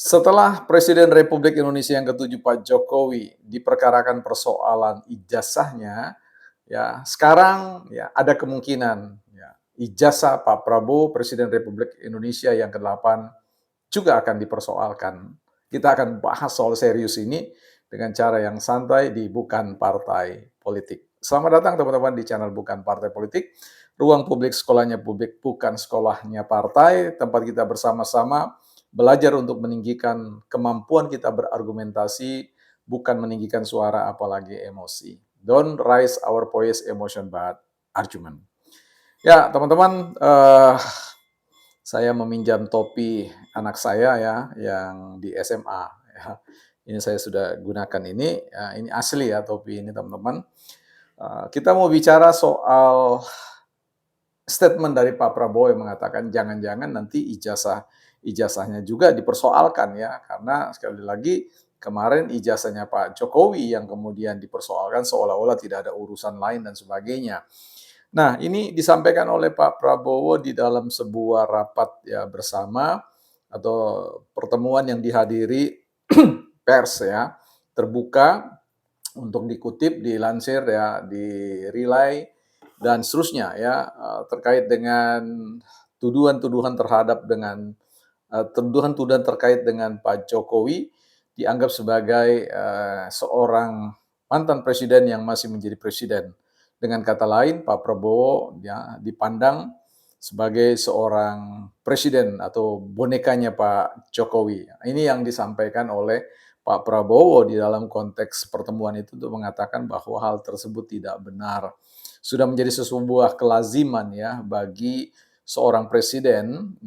Setelah Presiden Republik Indonesia yang ke-7 Pak Jokowi diperkarakan persoalan ijazahnya, ya sekarang ya ada kemungkinan ya ijazah Pak Prabowo Presiden Republik Indonesia yang ke-8 juga akan dipersoalkan. Kita akan bahas soal serius ini dengan cara yang santai di Bukan Partai Politik. Selamat datang teman-teman di channel Bukan Partai Politik, ruang publik sekolahnya publik, bukan sekolahnya partai, tempat kita bersama-sama belajar untuk meninggikan kemampuan kita berargumentasi, bukan meninggikan suara apalagi emosi. Don't raise our voice emotion but argument. Ya, teman-teman, saya meminjam topi anak saya ya, yang di SMA ya. Ini saya sudah gunakan ini, ya, ini asli ya topi ini teman-teman. Kita mau bicara soal statement dari Pak Prabowo yang mengatakan jangan-jangan nanti ijazahnya juga dipersoalkan ya, karena sekali lagi kemarin ijazahnya Pak Jokowi yang kemudian dipersoalkan seolah-olah tidak ada urusan lain dan sebagainya. Nah, ini disampaikan oleh Pak Prabowo di dalam sebuah rapat ya bersama atau pertemuan yang dihadiri pers ya, terbuka untuk dikutip, dilansir ya, di-relay dan seterusnya ya, terkait dengan tuduhan-tuduhan terhadap dengan tuduhan-tuduhan terkait dengan Pak Jokowi dianggap sebagai seorang mantan presiden yang masih menjadi presiden. Dengan kata lain, Pak Prabowo ya dipandang sebagai seorang presiden atau bonekanya Pak Jokowi. Ini yang disampaikan oleh Pak Prabowo di dalam konteks pertemuan itu untuk mengatakan bahwa hal tersebut tidak benar. Sudah menjadi sebuah kelaziman ya bagi seorang presiden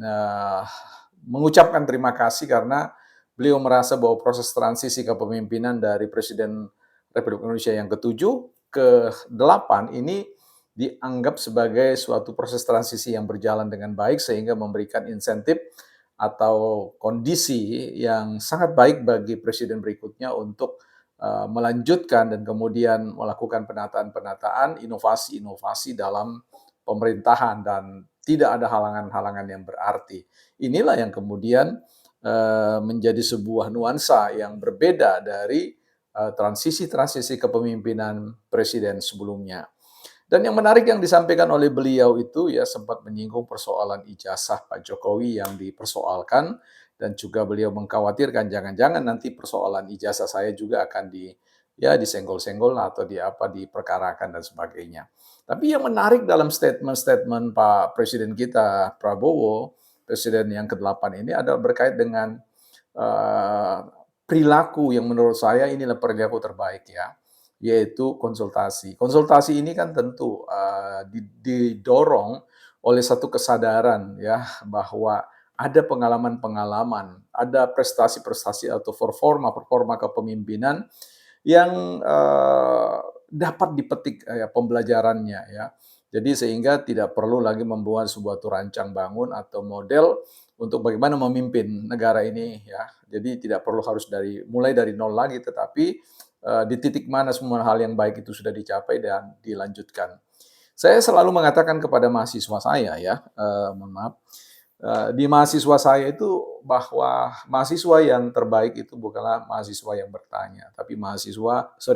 mengucapkan terima kasih karena beliau merasa bahwa proses transisi kepemimpinan dari Presiden Republik Indonesia yang ke-7 ke-8 ini dianggap sebagai suatu proses transisi yang berjalan dengan baik sehingga memberikan insentif atau kondisi yang sangat baik bagi presiden berikutnya untuk melanjutkan dan kemudian melakukan penataan-penataan, inovasi-inovasi dalam pemerintahan dan tidak ada halangan-halangan yang berarti. Inilah yang kemudian menjadi sebuah nuansa yang berbeda dari transisi-transisi kepemimpinan presiden sebelumnya. Dan yang menarik yang disampaikan oleh beliau itu ya sempat menyinggung persoalan ijazah Pak Jokowi yang dipersoalkan dan juga beliau mengkhawatirkan jangan-jangan nanti persoalan ijazah saya juga akan disenggol-senggol atau diperkarakan dan sebagainya. Tapi yang menarik dalam statement-statement Pak Presiden kita Prabowo, Presiden yang ke-8 ini adalah berkait dengan uh, perilaku yang menurut saya inilah perilaku terbaik ya, yaitu konsultasi. Konsultasi ini kan tentu didorong oleh satu kesadaran ya bahwa ada pengalaman-pengalaman, ada prestasi-prestasi atau performa-performa kepemimpinan yang dapat dipetik ya pembelajarannya ya. Jadi sehingga tidak perlu lagi membuat sebuah rancang bangun atau model untuk bagaimana memimpin negara ini ya. Jadi tidak perlu harus mulai dari nol lagi, tetapi di titik mana semua hal yang baik itu sudah dicapai dan dilanjutkan. Saya selalu mengatakan kepada mahasiswa saya ya, mohon maaf, di mahasiswa saya itu bahwa mahasiswa yang terbaik itu bukanlah mahasiswa yang bertanya, tapi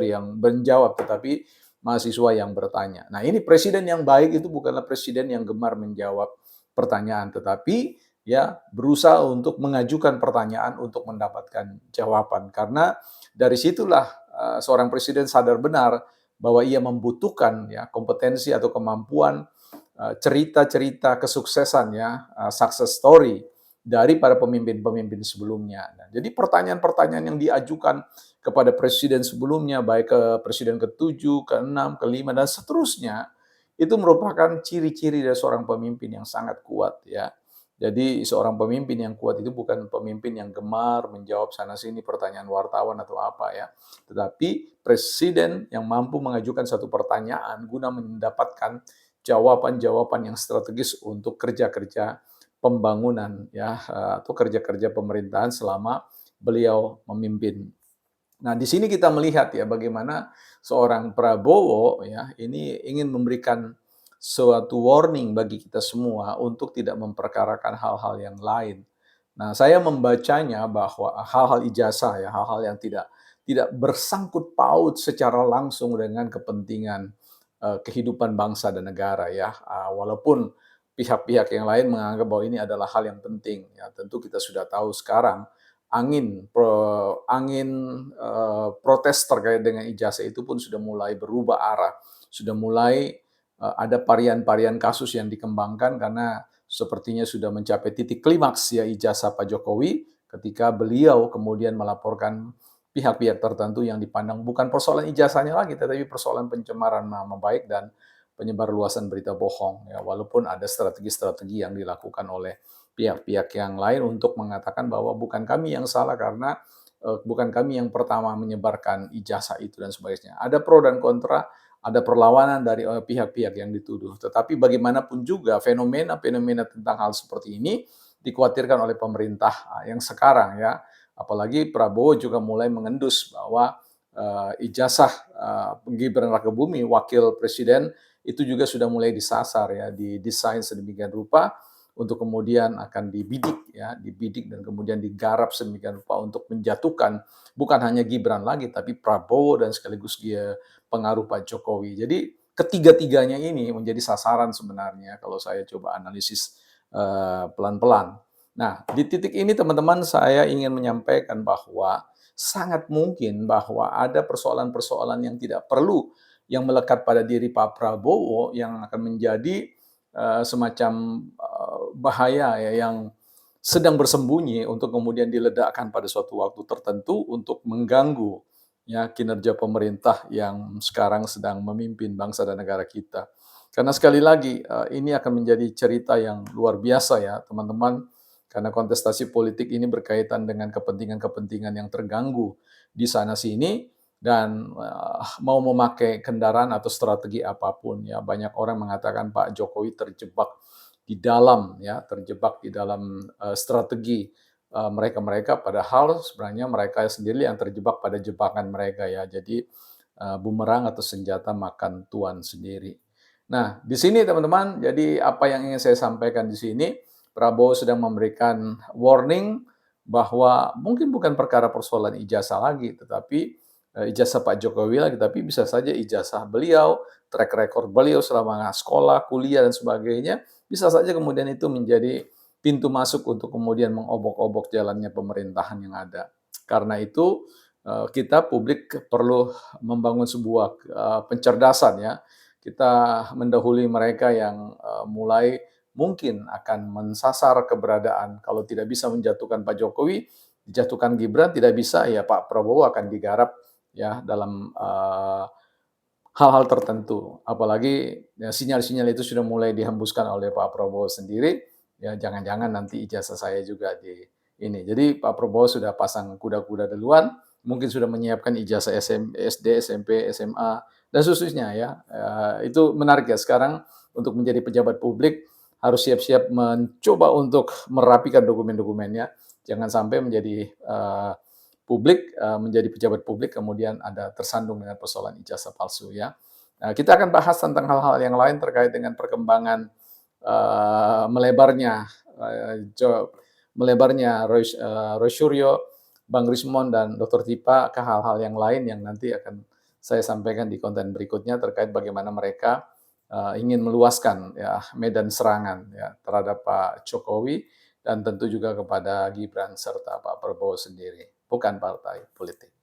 yang menjawab, tetapi mahasiswa yang bertanya. Nah, ini presiden yang baik itu bukanlah presiden yang gemar menjawab pertanyaan, tetapi ya berusaha untuk mengajukan pertanyaan untuk mendapatkan jawaban. Karena dari situlah seorang presiden sadar benar bahwa ia membutuhkan ya kompetensi atau kemampuan cerita-cerita kesuksesan ya, success story dari para pemimpin-pemimpin sebelumnya. Nah, jadi pertanyaan-pertanyaan yang diajukan kepada presiden sebelumnya, baik ke presiden ke-7, ke-6, ke-5, dan seterusnya, itu merupakan ciri-ciri dari seorang pemimpin yang sangat kuat ya. Jadi seorang pemimpin yang kuat itu bukan pemimpin yang gemar menjawab sana-sini pertanyaan wartawan atau apa ya. Tetapi presiden yang mampu mengajukan satu pertanyaan guna mendapatkan jawaban-jawaban yang strategis untuk kerja-kerja pembangunan ya atau kerja-kerja pemerintahan selama beliau memimpin. Nah, di sini kita melihat ya bagaimana seorang Prabowo ya ini ingin memberikan suatu warning bagi kita semua untuk tidak memperkarakan hal-hal yang lain. Nah, saya membacanya bahwa hal-hal ijazah ya, hal-hal yang tidak bersangkut paut secara langsung dengan kepentingan, kehidupan bangsa dan negara ya, walaupun pihak-pihak yang lain menganggap bahwa ini adalah hal yang penting ya. Tentu kita sudah tahu sekarang angin, protes terkait dengan ijazah itu pun sudah mulai berubah arah, sudah mulai, ada varian-varian kasus yang dikembangkan karena sepertinya sudah mencapai titik klimaks ya ijazah Pak Jokowi ketika beliau kemudian melaporkan pihak-pihak tertentu yang dipandang bukan persoalan ijazahnya lagi, tetapi persoalan pencemaran nama baik dan penyebarluasan berita bohong ya. Walaupun ada strategi-strategi yang dilakukan oleh pihak-pihak yang lain untuk mengatakan bahwa bukan kami yang salah karena bukan kami yang pertama menyebarkan ijazah itu dan sebagainya. Ada pro dan kontra, ada perlawanan dari pihak-pihak yang dituduh. Tetapi bagaimanapun juga fenomena-fenomena tentang hal seperti ini dikhawatirkan oleh pemerintah yang sekarang ya. Apalagi Prabowo juga mulai mengendus bahwa ijazah Gibran Rakebuming wakil presiden itu juga sudah mulai disasar ya, didesain sedemikian rupa untuk kemudian akan dibidik ya, dibidik dan kemudian digarap sedemikian rupa untuk menjatuhkan bukan hanya Gibran lagi tapi Prabowo dan sekaligus dia pengaruh Pak Jokowi. Jadi ketiga-tiganya ini menjadi sasaran sebenarnya kalau saya coba analisis pelan-pelan. Nah, di titik ini teman-teman saya ingin menyampaikan bahwa sangat mungkin bahwa ada persoalan-persoalan yang tidak perlu yang melekat pada diri Pak Prabowo yang akan menjadi semacam bahaya ya yang sedang bersembunyi untuk kemudian diledakkan pada suatu waktu tertentu untuk mengganggu ya kinerja pemerintah yang sekarang sedang memimpin bangsa dan negara kita. Karena sekali lagi ini akan menjadi cerita yang luar biasa ya teman-teman karena kontestasi politik ini berkaitan dengan kepentingan-kepentingan yang terganggu di sana sini dan mau memakai kendaraan atau strategi apapun ya banyak orang mengatakan Pak Jokowi terjebak di dalam strategi mereka-mereka padahal sebenarnya mereka sendiri yang terjebak pada jebakan mereka ya. Jadi bumerang atau senjata makan tuan sendiri. Nah, di sini teman-teman, jadi apa yang ingin saya sampaikan di sini, Prabowo sedang memberikan warning bahwa mungkin bukan perkara persoalan ijazah lagi, tetapi ijazah Pak Jokowi lagi, tapi bisa saja ijazah beliau, track record beliau selama sekolah, kuliah, dan sebagainya, bisa saja kemudian itu menjadi pintu masuk untuk kemudian mengobok-obok jalannya pemerintahan yang ada. Karena itu kita publik perlu membangun sebuah pencerdasan ya. Kita mendahului mereka yang mulai mungkin akan mensasar keberadaan kalau tidak bisa menjatuhkan Pak Jokowi, dijatuhkan Gibran, tidak bisa ya Pak Prabowo akan digarap ya dalam hal-hal tertentu. Apalagi ya, sinyal-sinyal itu sudah mulai dihembuskan oleh Pak Prabowo sendiri, ya jangan-jangan nanti ijazah saya juga di ini. Jadi Pak Prabowo sudah pasang kuda-kuda duluan, mungkin sudah menyiapkan ijazah SD, SMP, SMA, dan seterusnya ya. Itu menarik ya sekarang untuk menjadi pejabat publik harus siap-siap mencoba untuk merapikan dokumen-dokumennya. Jangan sampai menjadi menjadi pejabat publik kemudian ada tersandung dengan persoalan ijazah palsu ya. Nah, kita akan bahas tentang hal-hal yang lain terkait dengan perkembangan melebarnya Roy Suryo, Bang Rismon dan Dr. Tipa ke hal-hal yang lain yang nanti akan saya sampaikan di konten berikutnya terkait bagaimana mereka ingin meluaskan ya medan serangan ya terhadap Pak Jokowi dan tentu juga kepada Gibran serta Pak Prabowo sendiri, bukan partai politik.